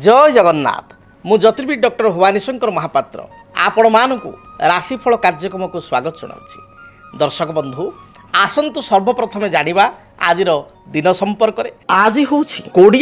जय जगन्नाथ मु ज्योतिर्विद डॉक्टर भवानी शंकर महापात्र आपण मानकु राशिफल कार्यक्रम को स्वागत जनाऊँ। दर्शक बंधु आसंतु सर्वप्रथमे जानिबा आजिर दिन संपर्क रे। आज हूँ 20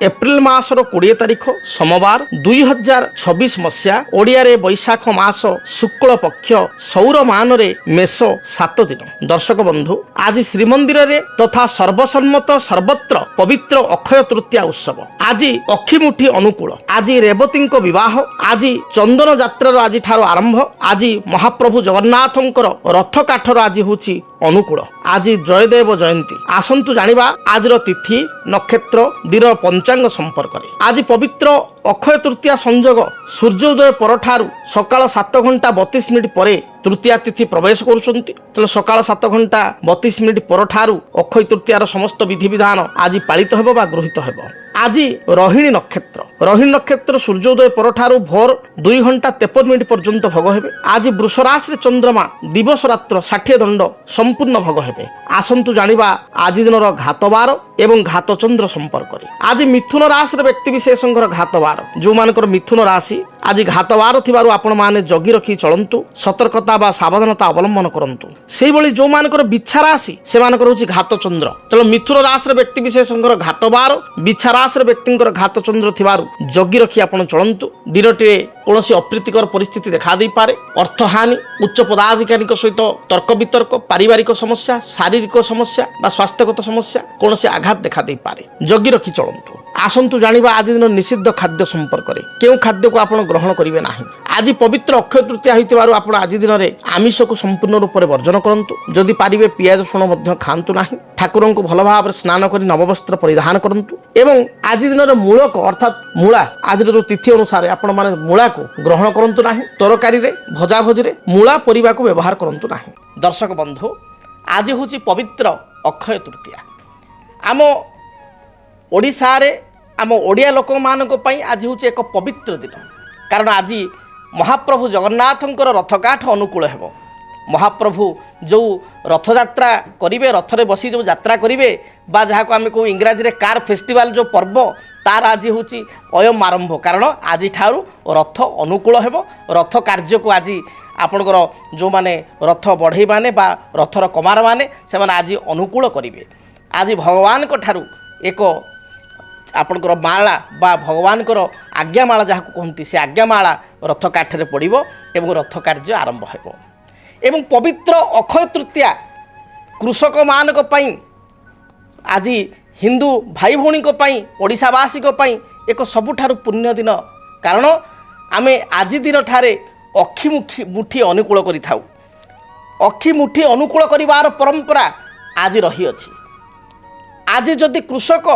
एप्रिल मासर 20 तारीख सोमवार 2026 मसीहा ओडिया रे बैशाख मास शुक्ल पक्ष सौर मान रे मेष 7 दिन। दर्शक बंधु आज श्रीमंदिर रे तथा सर्वसम्मत सर्वत्र पवित्र अक्षय तृतीया उत्सव। आज अखिमुठी अनुकूल। आज रेवती विवाह। आज चंदन यात्रार आज ठार आरंभ। आज महाप्रभु जगन्नाथंकर रथ काठर आज हूँ अनुकूल। आज जयदेव जयंती। आसंतु जानिबा आजर तिथि नक्षत्र दिन पंचांग संपर्क रे। आज पवित्र अक्षय तृतीया संजोग सूर्योदय परठारु सकाळ 7 घंटा 32 मिनिट परे तृतीया तिथि प्रवेश करुछंती। तेणु सकाळ 7 घंटा 32 मिनिट परठारु अक्षय तृतीयार समस्त विधि विधान आज पालित हेबो बा गृहीत हेबो। आज रोहिणी नक्षत्र सूर्योदय परठारु भोर 2 घंटा 53 मिनिट पर्यंत भोग हेबे। आज वृष राशि चंद्रमा दिवस रात्र 60 दंड संपूर्ण भोग हेबे। आसंतु जानिबा आज दिनर घातवार एवं घातचंद्र संपर्क रे। आज मिथुन राशि व्यक्ति विशेषंकर घातवार जो मानकर मिथुन राशि आज घातवार थिबारु आपण माने जगी रखी चलंतु सतर्कता बा सावधानता अवलंबन करंतु। सेहि भली जो मानकर बिच्छा राशि से मानकर होची घातचंद्र। तेणु मिथुन राशि व्यक्ति विशेषंकर घातवार बिच्छा राशि व्यक्तिंकर घातचंद्र थिबारु जगी रखी आपण चलंतु। दिनटे कौनसी अप्रीतिकर परिस्थिति देखा दे पारे। अर्थहानि उच्च पदाधिकारी सहित तर्क वितर्क पारिवारिक समस्या शारीरिक समस्या बा स्वास्थ्यगत समस्या कौनसी आघात देखा दे पारे। जगी रखी चलंतु। आसंतु जानिबा आज दिन निषिद्ध खाद्य संपर्क रे। केउ खाद्य को आपण ग्रहण करिवे नाही। आज पवित्र अक्षय तृतीया होइतिबारु आपण आज दिन रे आमिष को संपूर्ण रूप से वर्जन करंतु। जदि पारिबे पियाज रसुण मध्य खांतु नाही। ठाकुरंको भल भाव स्नान करी नववस्त्र परिधान करंतु। एवं आज दिन रे मूलक अर्थात मूला आज तिथि अनुसार आपण माने मूला को ग्रहण करंतु नाही। तरकारी रे भजा भजी रे मूला परिबा को व्यवहार करंतु नाही। दर्शक बंधु आज होची पवित्र अक्षय तृतीया। आम ओडिशा रे आम ओडिया लोक मानक पई आज होची एक पवित्र दिन। कारण आज महाप्रभु जगन्नाथंकर रथकाठ अनुकूल हेबो। महाप्रभु जो रथयात्रा करिवे रथरे बसी जो यात्रा करिवे बा जहाँ को आम कहू इंग्राजी रे कार फेस्टिवल जो पर्व तार आज होची अयम आरंभ। कारण आज ठारू रथ अनुकूल हेबो। रथ कार्य को आज आपणकर जो माने रथ बढ़ई माने बा रथर कमार माने से माने आज अनुकूल करिवे। आज भगवान को ठारू एक आपणकर माला बा भगवान आज्ञामाला जहाँ कहती से आज्ञामाला रथ काठरे पड़ो एवं रथ कार्य आरंभ हो। एवं पवित्र अक्षय तृतीया कृषक मानक पई आज हिंदू भाई भौणी ओडिशावासी एक सबुठारु पुण्य दिन। कारण आमे आज दिन ठारे अखिमुठी अनुकूल करिथाउ। अखिमुठी अनुकूल करिवार परंपरा आज रही अछि। आज जदि कृषक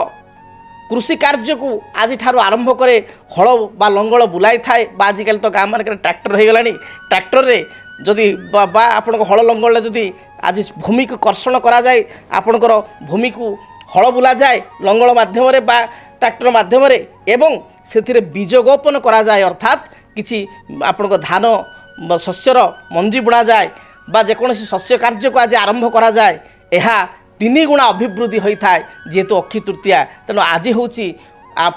कृषि कार्य को आज ठारू आरंभ करे हल बा लंगल बुलाई थाए बा आजिकल तो गाँ मान ट्रैक्टर हो गलानी। ट्रैक्टर रे जदि बा आपण हल लंगल जदि आज भूमि को कर्षण करा जाए आपणकर भूमि को हल बुला जाए लंगल माध्यम रे बा ट्रैक्टर माध्यम रे एवं से बीज गोपन करा जाए अर्थात किछि आपण धान शस्यर मंजी बुणा जाए बा जेकोसी शस्य कार्य को आज आरंभ करा जाए। यह 3 गुणा अभिवृद्धि होता है जेहेतु अक्षय तृतीया। तेणु आज हूँ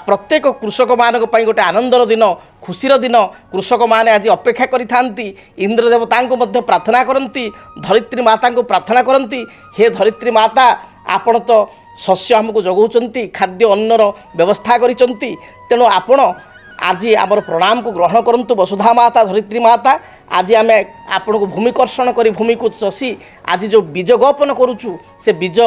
प्रत्येक कृषक मानक पई गोटे आनंदर दिन खुशीर दिन। कृषक माने आज अपेक्षा करिथांती इंद्र देवता को मध्य प्रार्थना करती धरित्री माता को प्रार्थना करती हे धरित्री माता आपण तो शस्य आमको जगाउचंती खाद्य अन्नर व्यवस्था करिचंती। तेणु आपण आज आमर प्रणाम को ग्रहण करंतु वसुधा माता धरित्री माता। आज आम आपण को भूमि कर्षण करी भूमि को चषी आज जो बीज गोपन करुचु से बीज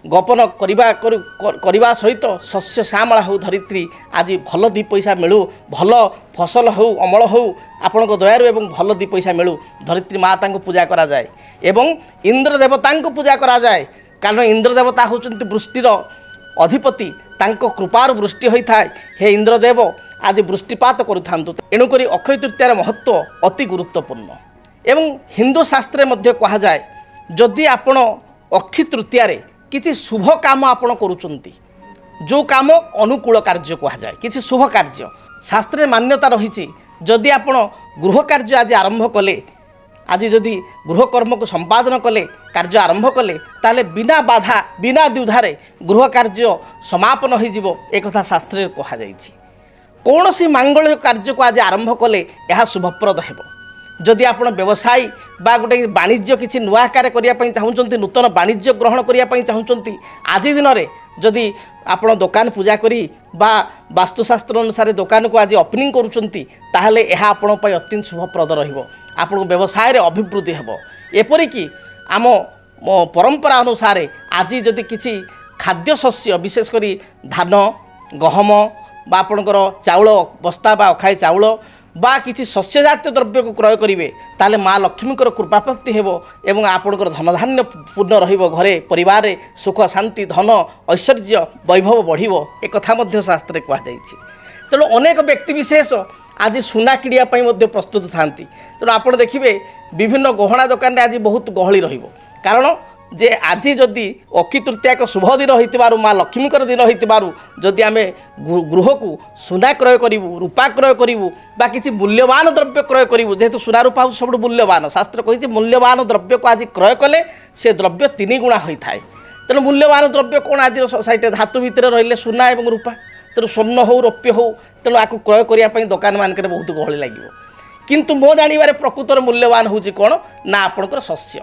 गोपन करवा सहित शस्य श्यामला हो धरित्री आज भल 2 पैसा मिलू भल फसल हो अमल हो आपण को दयारु एवं भल 2 पैसा मिलू धरित्री माता को पूजा करा जाए एवं इंद्र देवता को पूजा करा जाए। कारण इंद्र देवता होचंती वृष्टिर अधिपति तांको कृपार वृष्टि होता है। हे इंद्रदेव आज वृष्टिपात करुथांतु। एणुक अक्षय तृतीयार महत्व अति गुरुत्वपूर्ण। एवं हिंदू शास्त्रे मध्य कहा जाए जदि आपण अक्षय तृतीयारे किसी शुभ काम आपण करुचंती जो काम अनुकूल कार्य कहा जाए किसी शुभ कार्य शास्त्रे मान्यता रही। जदि आपण गृह कार्य आज आरंभ कले आज जदि गृह कर्म को संपादन कले कार्य आरंभ कले ताले बिना बाधा बिना द्विधारे गृह कार्य समापन हो एक शास्त्र कहा जाइछि। କୌଣସି ମାଙ୍ଗଳିକ କାର୍ଯ୍ୟକୁ ଆଜି ଆରମ୍ଭ କଲେ ଏହା ଶୁଭପ୍ରଦ ହେବ। ଯଦି ଆପଣ ବ୍ୟବସାୟୀ ବା ଗୋଟେ ବାଣିଜ୍ୟ କିଛି ନୂଆ ଆକାରରେ କରିବା ପାଇଁ ଚାହୁଁଛନ୍ତି, ନୂତନ ବାଣିଜ୍ୟ ଗ୍ରହଣ କରିବା ପାଇଁ ଚାହୁଁଛନ୍ତି, ଆଜି ଦିନରେ ଯଦି ଆପଣ ଦୋକାନ ପୂଜା କରି ବା ବାସ୍ତୁଶାସ୍ତ୍ର ଅନୁସାରେ ଦୋକାନକୁ ଆଜି ଓପନିଂ କରୁଛନ୍ତି, ତାହେଲେ ଏହା ଆପଣଙ୍କ ପାଇଁ ଅତ୍ୟନ୍ତ ଶୁଭପ୍ରଦ ରହିବ। ଆପଣଙ୍କ ବ୍ୟବସାୟରେ ଅଭିବୃଦ୍ଧି ହେବ। ଏପରିକି ଆମ ପରମ୍ପରା ଅନୁସାରେ ଆଜି ଯଦି କିଛି ଖାଦ୍ୟଶସ୍ୟ ବିଶେଷ କରି ଧାନ, ଗହମ ବା ଆପଣଙ୍କର ଚାଉଳ ବସ୍ତା ବା ଅଖାଇ ଚାଉଳ ବା କିଛି ଶସ୍ୟଜାତୀୟ ଦ୍ରବ୍ୟକୁ କ୍ରୟ କରିବେ, ତାହେଲେ ମା ଲକ୍ଷ୍ମୀଙ୍କର କୃପାପ୍ରାପ୍ତି ହେବ ଏବଂ ଆପଣଙ୍କର ଧନଧାନ୍ୟ ପୂର୍ଣ୍ଣ ରହିବ। ଘରେ ପରିବାରରେ ସୁଖ ଶାନ୍ତି ଧନ ଐଶ୍ୱର୍ଯ୍ୟ ବୈଭବ ବଢ଼ିବ, ଏକଥା ମଧ୍ୟ ଶାସ୍ତ୍ରରେ କୁହାଯାଇଛି। ତେଣୁ ଅନେକ ବ୍ୟକ୍ତିବିଶେଷ ଆଜି ସୁନା କିଣିବା ପାଇଁ ମଧ୍ୟ ପ୍ରସ୍ତୁତ ଥାନ୍ତି। ତେଣୁ ଆପଣ ଦେଖିବେ ବିଭିନ୍ନ ଗହଣା ଦୋକାନରେ ଆଜି ବହୁତ ଗହଳି ରହିବ। କାରଣ ଯେ ଆଜି ଯଦି ଅକ୍ଷି ତୃତୀୟା ଏକ ଶୁଭ ଦିନ ହୋଇଥିବାରୁ, ମା ଲକ୍ଷ୍ମୀଙ୍କର ଦିନ ହୋଇଥିବାରୁ ଯଦି ଆମେ ଗୃହକୁ ସୁନା କ୍ରୟ କରିବୁ, ରୂପା କ୍ରୟ କରିବୁ ବା କିଛି ମୂଲ୍ୟବାନ ଦ୍ରବ୍ୟ କ୍ରୟ କରିବୁ, ଯେହେତୁ ସୁନା ରୂପା ହେଉଛି ସବୁଠୁ ମୂଲ୍ୟବାନ, ଶାସ୍ତ୍ର କହିଛି ମୂଲ୍ୟବାନ ଦ୍ରବ୍ୟକୁ ଆଜି କ୍ରୟ କଲେ ସେ ଦ୍ରବ୍ୟ 3 ଗୁଣା ହୋଇଥାଏ। ତେଣୁ ମୂଲ୍ୟବାନ ଦ୍ରବ୍ୟ କ'ଣ ଆଜିର ସୋସାଇଟିରେ ଧାତୁ ଭିତରେ ରହିଲେ ସୁନା ଏବଂ ରୂପା, ତେଣୁ ସ୍ୱର୍ଣ୍ଣ ହେଉ ରୌପ୍ୟ ହେଉ, ତେଣୁ ଆକୁ କ୍ରୟ କରିବା ପାଇଁ ଦୋକାନମାନଙ୍କରେ ବହୁତ ଗହଳି ଲାଗିବ। କିନ୍ତୁ ମୋ ଜାଣିବାରେ ପ୍ରକୃତରେ ମୂଲ୍ୟବାନ ହେଉଛି କ'ଣ ନା ଆପଣଙ୍କର ଶସ୍ୟ,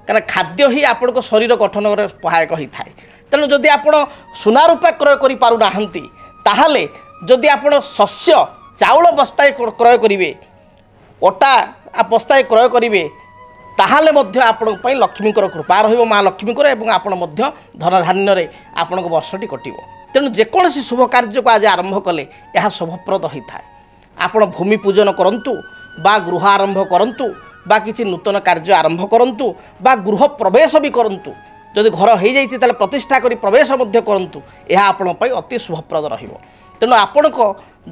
କାରଣ ଖାଦ୍ୟ ହିଁ ଆପଣଙ୍କ ଶରୀର ଗଠନରେ ସହାୟକ ହୋଇଥାଏ। ତେଣୁ ଯଦି ଆପଣ ସୁନା ରୂପା କ୍ରୟ କରିପାରୁନାହାନ୍ତି, ତାହେଲେ ଯଦି ଆପଣ ଶସ୍ୟ ଚାଉଳ ବସ୍ତାଏ କ୍ରୟ କରିବେ, ଅଟା ବସ୍ତାଏ କ୍ରୟ କରିବେ, ତାହେଲେ ମଧ୍ୟ ଆପଣଙ୍କ ପାଇଁ ଲକ୍ଷ୍ମୀଙ୍କର କୃପା ରହିବ, ମା ଲକ୍ଷ୍ମୀଙ୍କର, ଏବଂ ଆପଣ ମଧ୍ୟ ଧନଧାନ୍ୟରେ ଆପଣଙ୍କ ବର୍ଷଟି କଟିବ। ତେଣୁ ଯେକୌଣସି ଶୁଭ କାର୍ଯ୍ୟକୁ ଆଜି ଆରମ୍ଭ କଲେ ଏହା ଶୁଭପ୍ରଦ ହୋଇଥାଏ। ଆପଣ ଭୂମି ପୂଜନ କରନ୍ତୁ ବା ଗୃହ ଆରମ୍ଭ କରନ୍ତୁ ବା କିଛି ନୂତନ କାର୍ଯ୍ୟ ଆରମ୍ଭ କରନ୍ତୁ ବା ଗୃହ ପ୍ରବେଶ ବି କରନ୍ତୁ, ଯଦି ଘର ହୋଇଯାଇଛି ତାହେଲେ ପ୍ରତିଷ୍ଠା କରି ପ୍ରବେଶ ମଧ୍ୟ କରନ୍ତୁ, ଏହା ଆପଣଙ୍କ ପାଇଁ ଅତି ଶୁଭପ୍ରଦ ରହିବ। ତେଣୁ ଆପଣଙ୍କ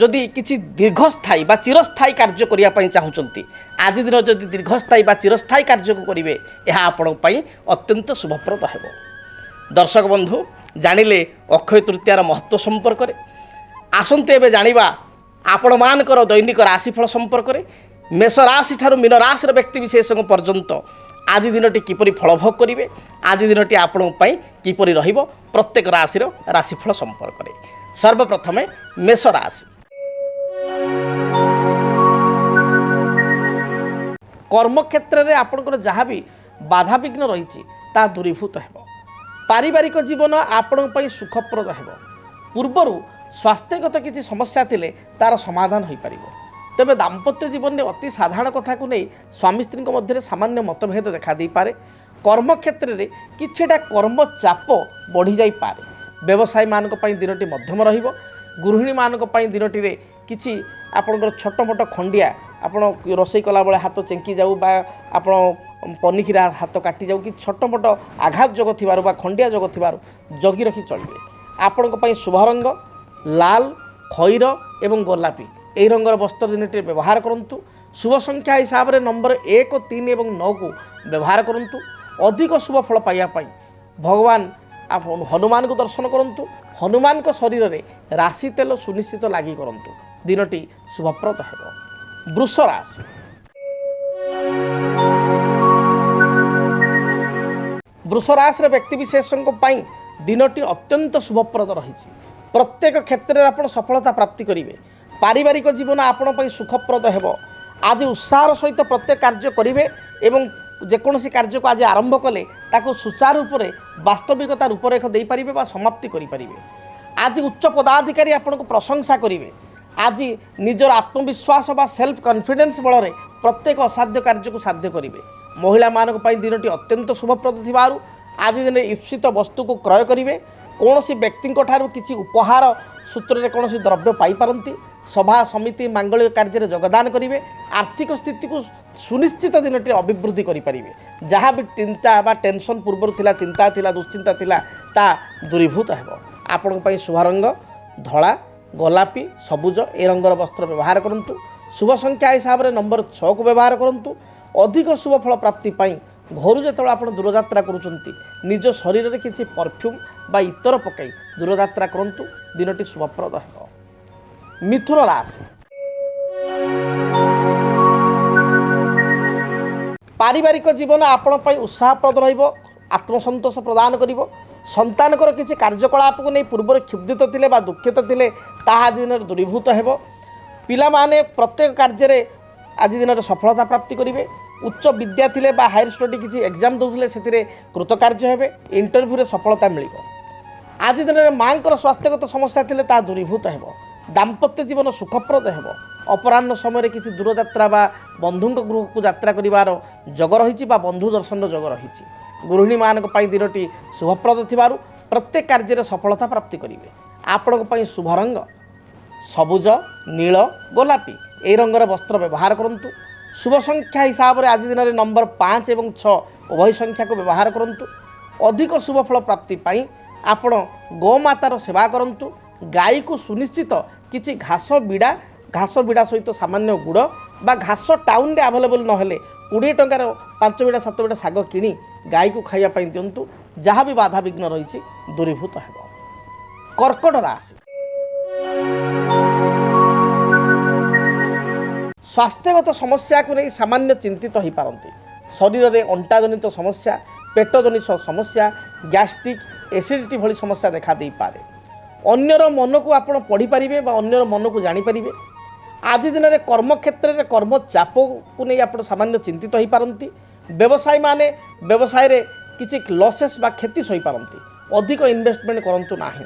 ଯଦି କିଛି ଦୀର୍ଘସ୍ଥାୟୀ ବା ଚିରସ୍ଥାୟୀ କାର୍ଯ୍ୟ କରିବା ପାଇଁ ଚାହୁଁଛନ୍ତି, ଆଜି ଦିନ ଯଦି ଦୀର୍ଘସ୍ଥାୟୀ ବା ଚିରସ୍ଥାୟୀ କାର୍ଯ୍ୟକୁ କରିବେ, ଏହା ଆପଣଙ୍କ ପାଇଁ ଅତ୍ୟନ୍ତ ଶୁଭପ୍ରଦ ହେବ। ଦର୍ଶକ ବନ୍ଧୁ, ଜାଣିଲେ ଅକ୍ଷୟ ତୃତୀୟାର ମହତ୍ତ୍ୱ ସମ୍ପର୍କରେ। ଆସନ୍ତୁ ଏବେ ଜାଣିବା ଆପଣମାନଙ୍କର ଦୈନିକ ରାଶିଫଳ ସମ୍ପର୍କରେ। ମେଷ ରାଶି ଠାରୁ ମୀନ ରାଶିର ବ୍ୟକ୍ତିବିଶେଷଙ୍କ ପର୍ଯ୍ୟନ୍ତ ଆଜି ଦିନଟି କିପରି ଫଳଭୋଗ କରିବେ, ଆଜି ଦିନଟି ଆପଣଙ୍କ ପାଇଁ କିପରି ରହିବ, ପ୍ରତ୍ୟେକ ରାଶିର ରାଶିଫଳ ସମ୍ପର୍କରେ। ସର୍ବପ୍ରଥମେ ମେଷ ରାଶି। କର୍ମକ୍ଷେତ୍ରରେ ଆପଣଙ୍କର ଯାହା ବି ବାଧାବିଘ୍ନ ରହିଛି ତାହା ଦୂରୀଭୂତ ହେବ। ପାରିବାରିକ ଜୀବନ ଆପଣଙ୍କ ପାଇଁ ସୁଖପ୍ରଦ ହେବ। ପୂର୍ବରୁ ସ୍ୱାସ୍ଥ୍ୟଗତ କିଛି ସମସ୍ୟା ଥିଲେ ତାର ସମାଧାନ ହୋଇପାରିବ। ତେବେ ଦାମ୍ପତ୍ୟ ଜୀବନରେ ଅତି ସାଧାରଣ କଥାକୁ ନେଇ ସ୍ୱାମୀ ସ୍ତ୍ରୀଙ୍କ ମଧ୍ୟରେ ସାମାନ୍ୟ ମତଭେଦ ଦେଖାଦେଇପାରେ। କର୍ମକ୍ଷେତ୍ରରେ କିଛିଟା କର୍ମଚାପ ବଢ଼ିଯାଇପାରେ। ବ୍ୟବସାୟୀମାନଙ୍କ ପାଇଁ ଦିନଟି ମଧ୍ୟମ ରହିବ। ଗୃହିଣୀମାନଙ୍କ ପାଇଁ ଦିନଟିରେ କିଛି ଆପଣଙ୍କର ଛୋଟ ମୋଟ ଖଣ୍ଡିଆ, ଆପଣ ରୋଷେଇ କଲାବେଳେ ହାତ ଚେଙ୍କି ଯାଉ ବା ଆପଣ ପନିକିରେ ହାତ କାଟି ଯାଉ, କି ଛୋଟ ମୋଟ ଆଘାତ ଯୋଗ ଥିବାରୁ ବା ଖଣ୍ଡିଆ ଯୋଗ ଥିବାରୁ ଜଗି ରଖି ଚଳିବେ। ଆପଣଙ୍କ ପାଇଁ ଶୁଭ ରଙ୍ଗ ଲାଲ, ଖଇର ଏବଂ ଗୋଲାପୀ, ଏହି ରଙ୍ଗର ବସ୍ତ୍ର ଦିନଟିରେ ବ୍ୟବହାର କରନ୍ତୁ। ଶୁଭ ସଂଖ୍ୟା ହିସାବରେ ନମ୍ବର 1, 3 ଏବଂ 9କୁ ବ୍ୟବହାର କରନ୍ତୁ। ଅଧିକ ଶୁଭ ଫଳ ପାଇବା ପାଇଁ ଭଗବାନ ହନୁମାନଙ୍କୁ ଦର୍ଶନ କରନ୍ତୁ। ହନୁମାନଙ୍କ ଶରୀରରେ ରାଶି ତେଲ ସୁନିଶ୍ଚିତ ଲାଗି କରନ୍ତୁ। ଦିନଟି ଶୁଭପ୍ରଦ ହେବ। ବୃଷ ରାଶି। ବୃଷ ରାଶିର ବ୍ୟକ୍ତିବିଶେଷଙ୍କ ପାଇଁ ଦିନଟି ଅତ୍ୟନ୍ତ ଶୁଭପ୍ରଦ ରହିଛି। ପ୍ରତ୍ୟେକ କ୍ଷେତ୍ରରେ ଆପଣ ସଫଳତା ପ୍ରାପ୍ତି କରିବେ। ପାରିବାରିକ ଜୀବନ ଆପଣ ପାଇଁ ସୁଖପ୍ରଦ ହେବ। ଆଜି ଉତ୍ସାହର ସହିତ ପ୍ରତ୍ୟେକ କାର୍ଯ୍ୟ କରିବେ ଏବଂ ଯେକୌଣସି କାର୍ଯ୍ୟକୁ ଆଜି ଆରମ୍ଭ କଲେ ତାକୁ ସୁଚାରୁ ରୂପରେ ବାସ୍ତବିକତା ରୂପରେଖ ଦେଇପାରିବେ ବା ସମାପ୍ତି କରିପାରିବେ। ଆଜି ଉଚ୍ଚ ପଦାଧିକାରୀ ଆପଣଙ୍କୁ ପ୍ରଶଂସା କରିବେ। ଆଜି ନିଜର ଆତ୍ମବିଶ୍ୱାସ ବା ସେଲ୍ଫ କନଫିଡେନ୍ସ ବଳରେ ପ୍ରତ୍ୟେକ ଅସାଧ୍ୟ କାର୍ଯ୍ୟକୁ ସାଧ୍ୟ କରିବେ। ମହିଳାମାନଙ୍କ ପାଇଁ ଦିନଟି ଅତ୍ୟନ୍ତ ଶୁଭପ୍ରଦ ଥିବାରୁ ଆଜି ଦିନେ ଇପ୍ସିତ ବସ୍ତୁକୁ କ୍ରୟ କରିବେ। କୌଣସି ବ୍ୟକ୍ତିଙ୍କ ଠାରୁ କିଛି ଉପହାର ସୂତ୍ରରେ କୌଣସି ଦ୍ରବ୍ୟ ପାଇପାରନ୍ତି। ସଭା ସମିତି ମାଙ୍ଗଳିକ କାର୍ଯ୍ୟରେ ଯୋଗଦାନ କରିବେ। ଆର୍ଥିକ ସ୍ଥିତିକୁ ସୁନିଶ୍ଚିତ ଦିନଟି ଅଭିବୃଦ୍ଧି କରିପାରିବେ। ଯାହା ବି ଚିନ୍ତା ବା ଟେନସନ୍ ପୂର୍ବରୁ ଥିଲା, ଚିନ୍ତା ଥିଲା, ଦୁଶ୍ଚିନ୍ତା ଥିଲା, ତା ଦୂରୀଭୂତ ହେବ। ଆପଣଙ୍କ ପାଇଁ ଶୁଭ ରଙ୍ଗ ଧଳା, ଗୋଲାପୀ, ସବୁଜ ଏ ରଙ୍ଗର ବସ୍ତ୍ର ବ୍ୟବହାର କରନ୍ତୁ। ଶୁଭ ସଂଖ୍ୟା ହିସାବରେ ନମ୍ବର 6କୁ ବ୍ୟବହାର କରନ୍ତୁ। ଅଧିକ ଶୁଭ ଫଳ ପ୍ରାପ୍ତି ପାଇଁ ଘରୁ ଯେତେବେଳେ ଆପଣ ଦୂରଯାତ୍ରା କରୁଛନ୍ତି, ନିଜ ଶରୀରରେ କିଛି ପରଫ୍ୟୁମ୍ ବା ଇତର ପକାଇ ଦୂରଯାତ୍ରା କରନ୍ତୁ। ଦିନଟି ଶୁଭପ୍ରଦ ହେବ। ମିଥୁନ ରାଶି। ପାରିବାରିକ ଜୀବନ ଆପଣ ପାଇଁ ଉତ୍ସାହପ୍ରଦ ରହିବ, ଆତ୍ମସନ୍ତୋଷ ପ୍ରଦାନ କରିବ। ସନ୍ତାନଙ୍କର କିଛି କାର୍ଯ୍ୟକଳାପକୁ ନେଇ ପୂର୍ବରୁ କ୍ଷୁବ୍ଧିତ ଥିଲେ ବା ଦୁଃଖିତ ଥିଲେ, ତାହା ଦିନରେ ଦୂରୀଭୂତ ହେବ। ପିଲାମାନେ ପ୍ରତ୍ୟେକ କାର୍ଯ୍ୟରେ ଆଜି ଦିନରେ ସଫଳତା ପ୍ରାପ୍ତି କରିବେ। ଉଚ୍ଚ ବିଦ୍ୟା ଥିଲେ ବା ହାୟର ଷ୍ଟଡି କିଛି ଏକ୍ଜାମ୍ ଦେଉଥିଲେ ସେଥିରେ କୃତକାର୍ଯ୍ୟ ହେବେ। ଇଣ୍ଟରଭ୍ୟୁରେ ସଫଳତା ମିଳିବ। ଆଜି ଦିନରେ ମାଙ୍କର ସ୍ୱାସ୍ଥ୍ୟଗତ ସମସ୍ୟା ଥିଲେ ତାହା ଦୂରୀଭୂତ ହେବ। ଦାମ୍ପତ୍ୟ ଜୀବନ ସୁଖପ୍ରଦ ହେବ। ଅପରାହ୍ନ ସମୟରେ କିଛି ଦୂରଯାତ୍ରା ବା ବନ୍ଧୁଙ୍କ ଗୃହକୁ ଯାତ୍ରା କରିବାର ଯୋଗ ରହିଛି ବା ବନ୍ଧୁ ଦର୍ଶନର ଯୋଗ ରହିଛି। ଗୃହିଣୀମାନଙ୍କ ପାଇଁ ଦିନଟି ଶୁଭପ୍ରଦ ଥିବାରୁ ପ୍ରତ୍ୟେକ କାର୍ଯ୍ୟରେ ସଫଳତା ପ୍ରାପ୍ତି କରିବେ। ଆପଣଙ୍କ ପାଇଁ ଶୁଭ ରଙ୍ଗ ସବୁଜ, ନୀଳ, ଗୋଲାପୀ ଏହି ରଙ୍ଗର ବସ୍ତ୍ର ବ୍ୟବହାର କରନ୍ତୁ। शुभ संख्या हिसाब से आज दिन में नंबर 5 और 6 उभय संख्या को व्यवहार करंतु। अधिक शुभ फल प्राप्ति पाई आपण गोमातार सेवा करंतु। गाई को सुनिश्चित किसी घास बिड़ा सहित सामान्य गुड़ बा घास टाउन रे अवेलेबल नहेले 20 टंकार 5 बिड़ा 7 बिड़ा शाग किणी गाई को खाइबा दिंतु। जहाँ भी बाधा विघ्न रही दूरीभूत हो। कर्कट राशि स्वास्थ्यगत समस्या को नहीं सामान्य चिंतित हो पारती। शरीर में अंटा जनित समस्या, पेट जनित समस्या, गैस्ट्रिक एसिडिटी भली समस्या देखा दे पारे। अन्यर मन को आप पढ़ी पारे बा अन्यर मन को जानीपर। आज दिन में कर्म क्षेत्र में कर्म चाप को नहीं आप सामान्य चिंतित हो पारती। व्यवसायी माने व्यवसाय रे किसी लसेस बा क्षति सही पारती। अधिक इन्वेस्टमेंट करंतु नाही।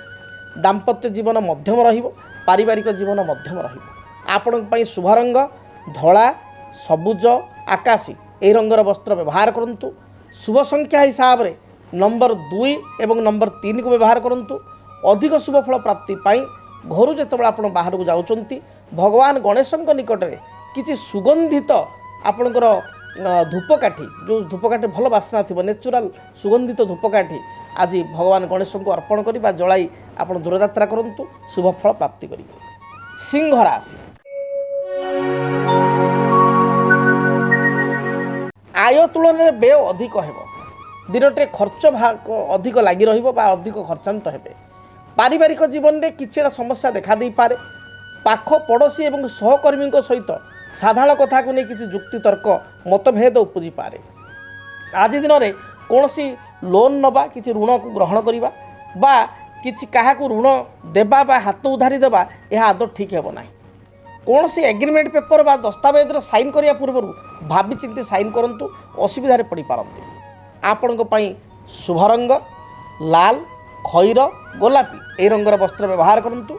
दाम्पत्य जीवन मध्यम रहिबो, पारिवारिक जीवन मध्यम रहिबो। आपन पई शुभ रंग धला, सबुज, आकाशी यह रंगर वस्त्र व्यवहार करंतु। शुभ संख्या हिसाब से नंबर 2 एवं नंबर 3 को व्यवहार करंतु। अधिक शुभ फल प्राप्ति पाई घर जो आप बाहर को जाउचंती भगवान गणेश निकट में किसी सुगंधित आपणकर धूपकाठी जो धूपकाठी भल बास्ना थी नेचुराल सुगंधित धूपकाठी आज भगवान गणेश को अर्पण करी जलाई आप दूरयात्रा करंतु। शुभ फल प्राप्ति करेंगे। सिंह राशि आय तुलन में व्यय अधिक हो। दिनटे खर्च अधिक लगी अधिक खर्चांत हे। पारिवारिक जीवन में किसी समस्या देखा दे पारे। पाख पड़ोशी और सहकर्मी सहित साधारण कथा को नहीं किसी जुक्ति तर्क मतभेद उपजी पारे। आज दिन में कौन लोन नवा किसी ऋण को ग्रहण करवा बा किसी क्या ऋण देवा बा हाथ उधारी देवा यह आदौ ठीक हे ना। कौन सी एग्रीमेंट पेपर बा दस्तावेज साइन करने पूर्व भावी चिंती साइन करंतु। असुविधा पड़ पारती। आपण शुभ रंग लाल, खैर, गोलापी यह रंगर वस्त्र व्यवहार करंतु।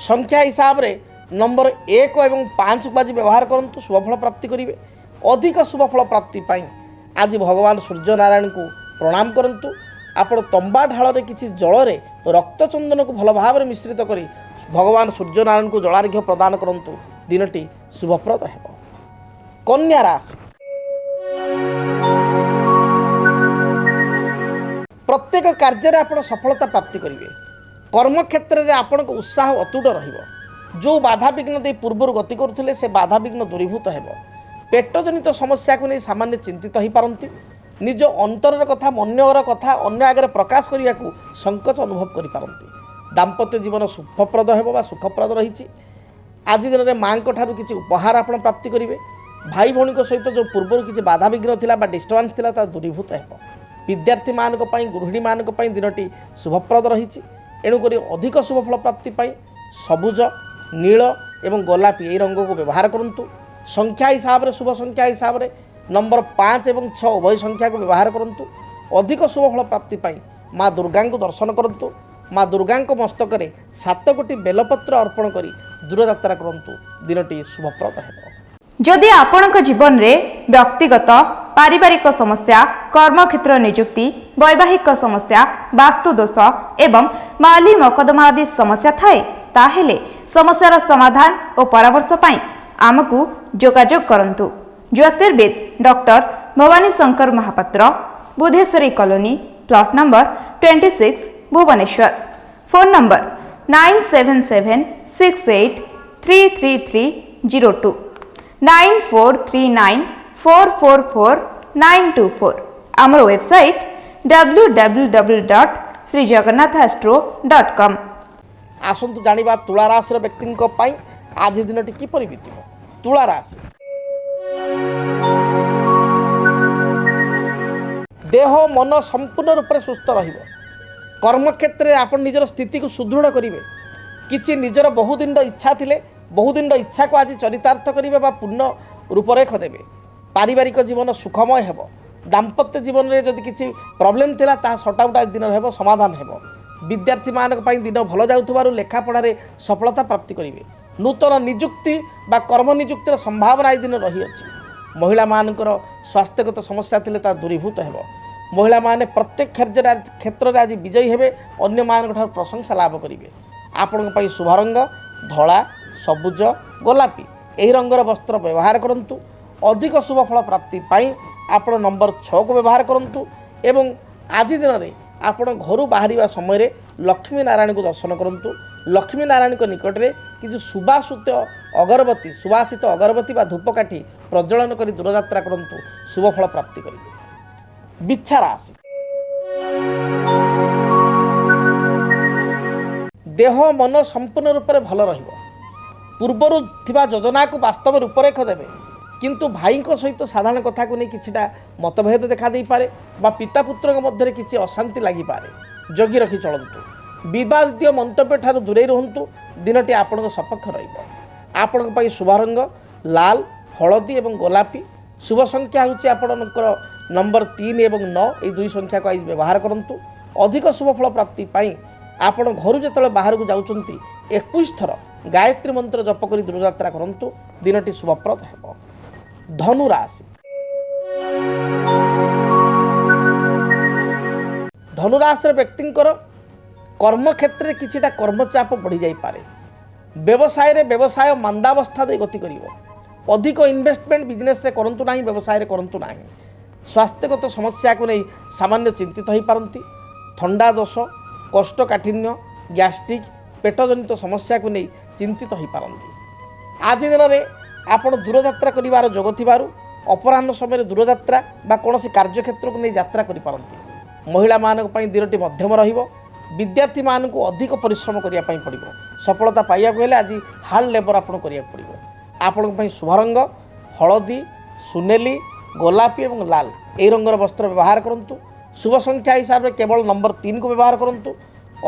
संख्या हिसाब से नंबर 1 और 5 को आज व्यवहार करंतु। शुभ फल प्राप्ति करेंगे। अधिक शुभ फल प्राप्ति पाई आज भगवान सूर्य नारायण को प्रणाम करंतु। आपण तंबा ढाल किसी जल में रक्तचंदन को भल भाव मिश्रित करी भगवान सूर्य नारायण को जलार्घ्य प्रदान करंतु। दिनटी शुभप्रद है। कन्या राशि प्रत्येक कार्य आप सफलता प्राप्ति करेंगे। कर्म क्षेत्र में आपण उत्साह अतुट रहिबो। जो बाधा विघ्न दे पूर्व गति करुले से बाधा विघ्न दूरीभूत हो। पेट जनित समस्या को नहीं सामान्य चिंतित हो पारती। निज अंतर कथा मन्यर कथा अन्य आगे प्रकाश करने को संकोच अनुभव करिपारती। दाम्पत्य जीवन सुखप्रद हो सुखप्रद रही। आज दिन में माँ किसी उपहार आप प्राप्ति करेंगे। भाई भौणी सहित जो पूर्व किसी बाधा विघ्न थिला बा डिस्टर्बांस थिला ता दूरीभूत हो। विद्यार्थी मान गृहिणी मान दिनटी शुभप्रद रही। एणुक अधिक शुभ फल प्राप्ति पाई सबुज, नील एवं गोलापी यही रंग को व्यवहार करंतु। संख्या हिसाब से शुभ संख्या हिसाब से नंबर 5 और 6 उभय संख्या को व्यवहार करंतु। अधिक शुभ फल प्राप्ति पाई माँ दुर्गा को दर्शन करंतु। माँ दुर्गा मस्तक में 7 कोटी बेलपत्र अर्पण करी दूरयात्रा करंतु। दिनटी शुभप्रद है। जदि आपणक जीवन में व्यक्तिगत पारिवारिक समस्या, कर्मक्षेत्र नियुक्ति, वैवाहिक समस्या, वास्तुदोष एवं माली मकदमा आदि समस्या थाए ताहेले समस्यार समाधान और परामर्श पाई आमकु जोगाजोग करंतु। ज्योतिर्विद doctor Bhabani Shankar Mahapatra, Budheswari colony, plot number 26, Bhubaneswar. Phone number 9776833302 9439444924। आमर वेबसाइट www.srijagannathastro.com। आसंतु जानिबा तुला राशि व्यक्ति आज दिनटी किपरि बीतिब। तुला राशि देह मन संपूर्ण रूप से सुस्थ रहिबो। कर्म क्षेत्र में आप निजर स्थिति को सुदृढ़ करेंगे। किसी निजर बहुदिन इच्छा थिले बहुदिन इच्छा को आज चरितार्थ करेंगे बा पूर्ण रूपरेख देवे पारिवारिक जीवन सुखमय हेब दाम्पत्य जीवन में जदि किसी प्रोब्लेम थिला ता सॉर्ट आउट आज दिन हेब समाधान हेब विद्यार्थी मानक पई दिन भल जाउथबारु लेखापढ़ार सफलता प्राप्ति करेंगे नूतन निजुक्ति बा कर्म निजुक्तिर संभावना ए दिन रही अछि महिला मानकर स्वास्थ्यगत समस्या थिले ता दूरीभूत हेब महिला माने प्रत्येक क्षेत्र में आज विजयी हेबे अन्य मानक ठार प्रशंसा लाभ करेंगे आपण पई शुभ रंग धला सबुज गोलापी यही रंगर वस्त्र व्यवहार करंतु अधिक शुभ फल प्राप्ति पाई आपण नंबर 6 को व्यवहार करंतु एवं आज दिन में आपण घर बाहर समय लक्ष्मी नारायण को दर्शन करंतु लक्ष्मी नारायण को निकट में किसी सुबासित अगरबत्ती धूपकाठी प्रज्वलन कर दूरयात्रा करंतु शुभ फल प्राप्ति करेंगे। बिच्छा राशि देह मन संपूर्ण रूप से भल रहिबो पूर्वर थिबा योजना को वास्तव रूपरेख देवे किंतु भाई को सहित साधारण कथा को नहीं किछिटा मतभेद देखा दे पारे बा पिता पुत्र मध्य किसी अशांति लगी पारे जगी रखी चलतु विवादित मंतव्य ठार दूरे रुहतु दिनटी आपण सपक्ष रही शुभ रंग लाल हलदी और गोलापी शुभ संख्या हूँ आपणकर नंबर 3 और 9 ये दुई संख्या को आज व्यवहार करूँ अधिक शुभ फल प्राप्ति आपण घर जो बाहर को जाऊँच 21 थर गायत्री मंत्र जप कर दूरयात्रा करूँ दिनटी शुभप्रद है। धनु राशि धनुराशि व्यक्तिंकर कर्म क्षेत्र में किछिटा कर्मचाप बढ़ी जाई पारे व्यवसाय रे व्यवसाय मंदावस्था दे गति करिवो अधिक इन्वेस्टमेंट बिजनेस रे करंतु नाही व्यवसाय रे करंतु नाही स्वास्थ्यगत समस्या को नहीं सामान्य चिंतित हो पारंती थंडा दोष कोष्ठकाठिन्य गैस्ट्रिक पेटजनित समस्या को नहीं चिंतित हो पारंती आज दिन में आपण दूरयात्रा करिवार जोग थिबारु अपराह्न समय दूरयात्रा बा कोनोसी कार्यक्षेत्र को नहीं यात्रा करि पारंती महिला मानक पई दिनटी मध्यम रहिबो विद्यार्थी मानक को अधिक परिश्रम करिया पई पड़िबो सफलता पाइया हेले आज हार्ड लेबर आपण करिया पड़िबो आपण पई शुभ रंग हलदी सुनेली गोलापी और लाल यही रंगर वस्त्र व्यवहार करंतु शुभ संख्या हिसाब से केवल नंबर 3 को व्यवहार करंतु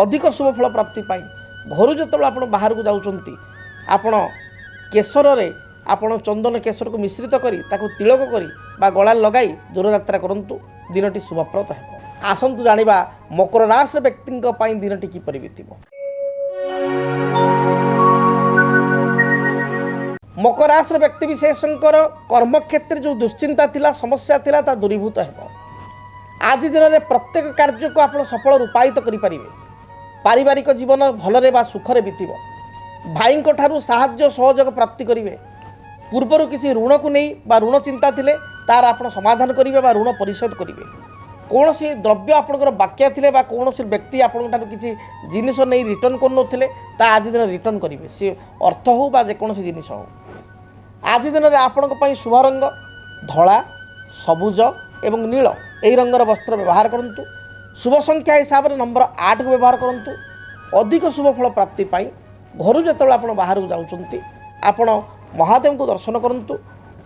अधिक शुभ फल प्राप्ति पाई घर जो आप बाहर को जाउछंती आपण केशर रे आपण चंदन केशर को मिश्रित करी ताको तिलक करी बा गला लगाई दूरयात्रा करंतु दिनटी शुभप्रद है। आसंतु जानिबा मकर राशि व्यक्तिंक पई दिनटी किपरि बीतिबो। मकर राशि व्यक्ति विशेषकर कर्म क्षेत्र जो दुश्चिंता थिला समस्या थिला ता दूरीभूत हेबो आज दिन में प्रत्येक कार्य को आप सफल रूपायित करें पारिवारिक जीवन भलरे बा सुखरे बीतिबो भाई ठारू साहाय्य सहयोग प्राप्ति करेंगे पूर्वर किसी ऋण को नहीं बा ऋण चिंता थिले तार आप समाधान करेंगे बा ऋण परिशोध करेंगे कौन सी द्रव्य आपंकर बाक्या थिले बा कौन सी व्यक्ति आपण किसी जिनिस नहीं रिटर्न कर आज दिन रिटर्न करेंगे सी अर्थ हो बा जेकोसी जिनिस हो आज दिन में आपण शुभ रंग धला सबुज एवं नील यही रंगर वस्त्र व्यवहार करंतु शुभ संख्या हिसाब से नंबर 8 को व्यवहार करंतु अधिक शुभ फल प्राप्ति पाई घर जो आप बाहर को जाउछंती आपण महादेव को दर्शन करंतु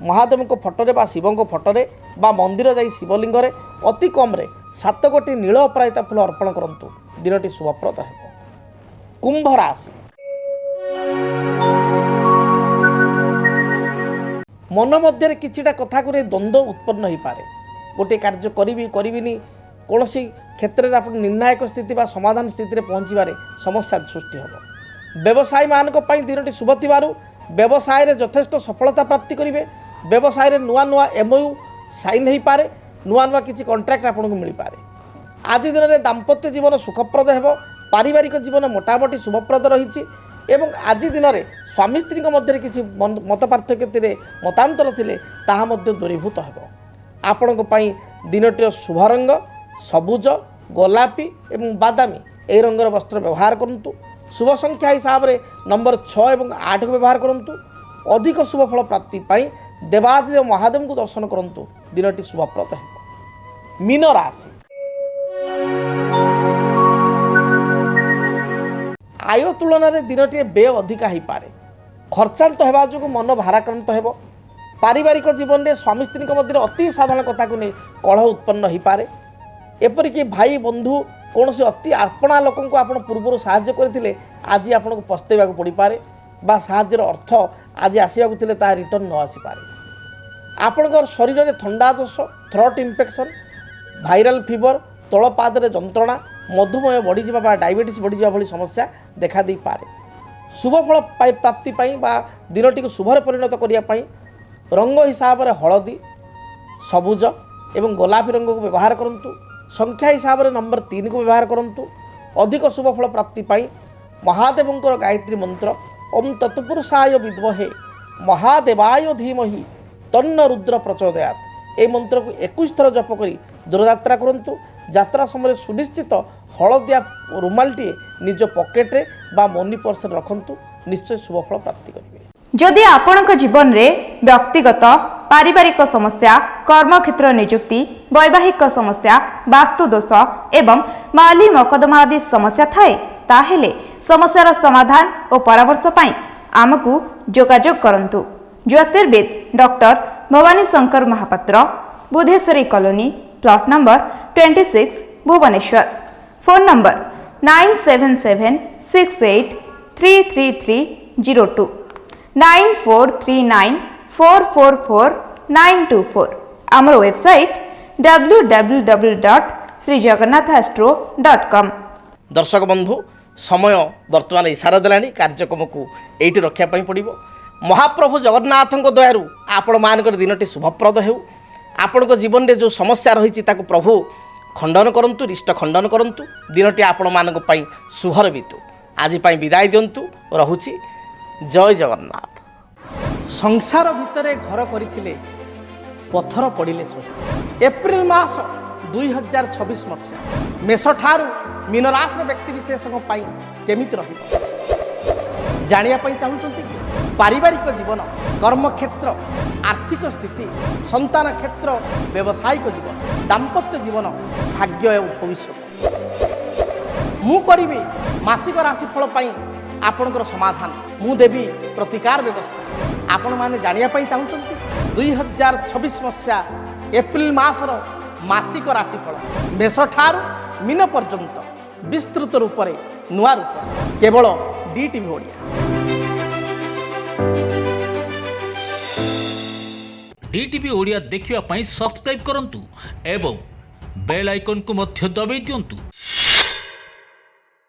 महादेव को फटोरे बा शिव को फटोरे बा मंदिर जाई शिवलिंग रे अति कम रे 7 गोटी नील अपराजिता फूल अर्पण करंतु दिनटी शुभप्रद है। कुंभ राशि मन मध्य किछिटा कथा को द्वंद्व उत्पन्न हो पारे गोटे कार्य करी कौन क्षेत्र में आप निर्णायक स्थिति बा समाधान स्थिति में पहुँचारे समस्या सृष्टि हो व्यवसायी मानक दिनटी शुभ थिबारु व्यवसाय रे यथेष्ट सफलता प्राप्ति करेंगे व्यवसाय रे नुआ नुआ एमओयू साइन हो पारे नुआ नुआ किसी कंट्राक्ट आपको मिल पारे आज दिन में दाम्पत्य जीवन सुखप्रद हो पारिवारिक जीवन मोटामोटी शुभप्रद रही एवं आज दिन में स्वामी स्त्री मध्य किसी मत पार्थक्य मतांतर थिले ताहा मध्य दूरीभूत हो आपण दिनटीर शुभ रंग सबुज गोलापी एवं बादामी यही रंगर वस्त्र व्यवहार करंतु शुभ संख्या हिसाब से नंबर 6 और 8 को व्यवहार करंतु अधिक शुभ फल प्राप्ति पाई देवादिदेव महादेव को दर्शन करंतु दिनटी शुभप्रद है। मीन राशि आय तुलन में दिनटी व्यय अधिका हो पारे खर्चांत होगा जो मन भाराक्रांत हो पारिवारिक जीवन में स्वामी स्त्री मध्य अति साधारण कथा को नहीं कलह उत्पन्न हो पारे एपरिक भाई बंधु कौन से अति अर्पणा लोक आप पूर्व साहाय्य करते आज आपको पस्तेवा पड़ पारे বা সাহায্যের অর্থ আজ আসবাকু ଥିଲେ তাহা রিଟর্ন ন আসিপারে। ଆପଣଙ୍କର ଶରୀରରେ ଥଣ୍ଡା ଦୋଷ, ଥ୍ରୋଟ୍ ଇନଫେକ୍ସନ୍, ଭାଇରାଲ୍ ଫିଭର, ତଳ ପାଦରେ ଯନ୍ତ୍ରଣା, ମଧୁମେହ ବଢ଼ିଯିବା ବା ଡାଇବେଟିସ୍ ବଢ଼ିଯିବା ଭଳି ସମସ୍ୟା ଦେଖାଦେଇପାରେ। ଶୁଭଫଳ ପ୍ରାପ୍ତି ପାଇଁ ବା ଦିନଟିକୁ ଶୁଭରେ ପରିଣତ କରିବା ପାଇଁ ରଙ୍ଗ ହିସାବରେ ହଳଦୀ, ସବୁଜ ଏବଂ ଗୋଲାପୀ ରଙ୍ଗକୁ ବ୍ୟବହାର କରନ୍ତୁ। ସଂଖ୍ୟା ହିସାବରେ ନମ୍ବର 3କୁ ବ୍ୟବହାର କରନ୍ତୁ। ଅଧିକ ଶୁଭଫଳ ପ୍ରାପ୍ତି ପାଇଁ ମହାଦେବଙ୍କର ଗାୟତ୍ରୀ ମନ୍ତ୍ର ଓମ୍ ତତ୍ପୁରୁଷାୟ ବିଦ୍ମହେ ମହାଦେବାୟ ଧୀମହି ତନ୍ନ ରୁଦ୍ର ପ୍ରଚୋଦୟାତ୍, এই ମନ୍ତ୍ରକୁ 21 ଥର ଜପ କରି ଦୂରଯାତ୍ରା କରନ୍ତୁ। ଯାତ୍ରା ସମୟରେ ସୁନିଶ୍ଚିତ ହଳଦିଆ ରୁମାଲଟିଏ ନିଜ ପକେଟରେ ବା ମନି ପର୍ସରେ ରଖନ୍ତୁ, ନିଶ୍ଚୟ ଶୁଭଫଳ ପ୍ରାପ୍ତି କରିବେ। ଯଦି ଆପଣଙ୍କ ଜୀବନରେ ବ୍ୟକ୍ତିଗତ ପାରିବାରିକ ସମସ୍ୟା, କର୍ମକ୍ଷେତ୍ର ନିଯୁକ୍ତି, ବୈବାହିକ ସମସ୍ୟା, ବାସ୍ତୁ ଦୋଷ ଏବଂ ମାଲି ମକଦ୍ଦମା ଆଦି ସମସ୍ୟା ଥାଏ, ତାହେଲେ ସମସ୍ୟାର ସମାଧାନ ଓ ପରାମର୍ଶ ପାଇଁ ଆମକୁ ଯୋଗାଯୋଗ କରନ୍ତୁ। ଜ୍ୟୋତିର୍ବିଦ doctor Bhabani Shankar Mahapatra, Budheswari colony, plot number 26, Bhubaneswar. Phone number 9776833302 9439444924। ଆମର ୱେବସାଇଟ୍ www.srijagannathastro.com। ଦର୍ଶକ ବନ୍ଧୁ, ସମୟ ବର୍ତ୍ତମାନ ଇସାରା ଦେଲାଣି, କାର୍ଯ୍ୟକ୍ରମକୁ ଏଇଠି ରଖିବା ପାଇଁ ପଡ଼ିବ। ମହାପ୍ରଭୁ ଜଗନ୍ନାଥଙ୍କ ଦୟାରୁ ଆପଣମାନଙ୍କର ଦିନଟି ଶୁଭପ୍ରଦ ହେଉ। ଆପଣଙ୍କ ଜୀବନରେ ଯେଉଁ ସମସ୍ୟା ରହିଛି ତାକୁ ପ୍ରଭୁ ଖଣ୍ଡନ କରନ୍ତୁ, ରିଷ୍ଟ ଖଣ୍ଡନ କରନ୍ତୁ। ଦିନଟି ଆପଣମାନଙ୍କ ପାଇଁ ଶୁଭରେ ବିତୁ। ଆଜି ପାଇଁ ବିଦାୟ ଦିଅନ୍ତୁ, ରହୁଛି। ଜୟ ଜଗନ୍ନାଥ। ସଂସାର ଭିତରେ ଘର କରିଥିଲେ ପଥର ପଡ଼ିଲେ ସହି। ଏପ୍ରିଲ ମାସ 2026 ମସିହା ମେଷଠାରୁ ମୀନ ରାଶିର ବ୍ୟକ୍ତିବିଶେଷଙ୍କ ପାଇଁ କେମିତି ରହିବ ଜାଣିବା ପାଇଁ ଚାହୁଁଛନ୍ତି କି? ପାରିବାରିକ ଜୀବନ, କର୍ମକ୍ଷେତ୍ର, ଆର୍ଥିକ ସ୍ଥିତି, ସନ୍ତାନ କ୍ଷେତ୍ର, ବ୍ୟବସାୟିକ ଜୀବନ, ଦାମ୍ପତ୍ୟ ଜୀବନ, ଭାଗ୍ୟ ଏବଂ ଭବିଷ୍ୟତ। ମୁଁ କରିବି ମାସିକ ରାଶିଫଳ ପାଇଁ ଆପଣଙ୍କର ସମାଧାନ। ମୁଁ ଦେବି ପ୍ରତିକାର ବ୍ୟବସ୍ଥା। ଆପଣମାନେ ଜାଣିବା ପାଇଁ ଚାହୁଁଛନ୍ତି 2026 ମସିହା ଏପ୍ରିଲ ମାସର ମାସିକ ରାଶିଫଳ ମେଷଠାରୁ ମୀନ ପର୍ଯ୍ୟନ୍ତ ବିସ୍ତୃତ ରୂପରେ, ନୂଆ ରୂପ, କେବଳ DTV ଓଡ଼ିଆ। DTV ଓଡ଼ିଆ ଦେଖିବା ପାଇଁ ସବସ୍କ୍ରାଇବ୍ କରନ୍ତୁ ଏବଂ ବେଲ୍ ଆଇକନ୍କୁ ମଧ୍ୟ ଦବାଇ ଦିଅନ୍ତୁ।